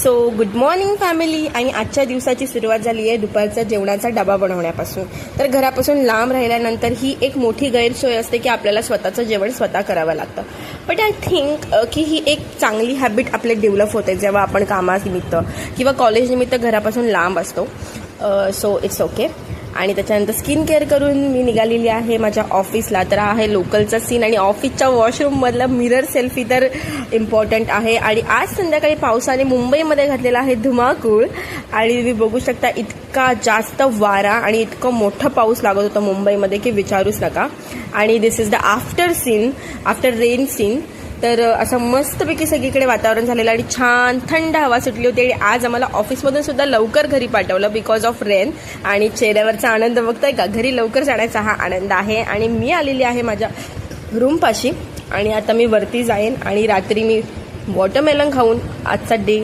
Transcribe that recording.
So good morning family. आणि आजच्या दिवसाची सुरुवात झाली आहे दुपारचा जेवणाचा डबा बनवण्यापासून. तर घरापासून लांब राहिल्यानंतर ही एक मोठी गैरसोय असते की आपल्याला स्वतःचं जेवण स्वतः करावं लागतं. बट आय थिंक की ही एक चांगली हॅबिट आपले डेव्हलप होते जेव्हा आपण कामानिमित्त किंवा कॉलेजनिमित्त घरापासून लांब असतो. So it's okay. आणि त्याच्यानंतर स्किन केअर करून मी निघालेली आहे माझ्या ऑफिसला. तर आहे लोकलचा सीन आणि ऑफिसच्या वॉशरूममधला मिरर सेल्फी तर इम्पॉर्टंट आहे. आणि आज संध्याकाळी पावसाने मुंबईमध्ये घातलेला आहे धुमाकूळ. आणि तुम्ही बघू शकता इतका जास्त वारा आणि इतकं मोठं पाऊस लागत होता मुंबईमध्ये की विचारूच नका. आणि this is the after rain scene. तर असं मस्तपैकी सगळीकडे वातावरण झालेलं आणि छान थंड हवा सुटली होती. आणि आज आम्हाला ऑफिसमधून सुद्धा लवकर घरी पाठवलं बिकॉज ऑफ रेन. आणि चेहऱ्यावरचा आनंद बघताय का? घरी लवकर जाण्याचा हा आनंद आहे. आणि मी आलेली आहे माझ्या रूमपाशी आणि आता मी वरती जाईन आणि रात्री मी वॉटरमेलन खाऊन आजचा डे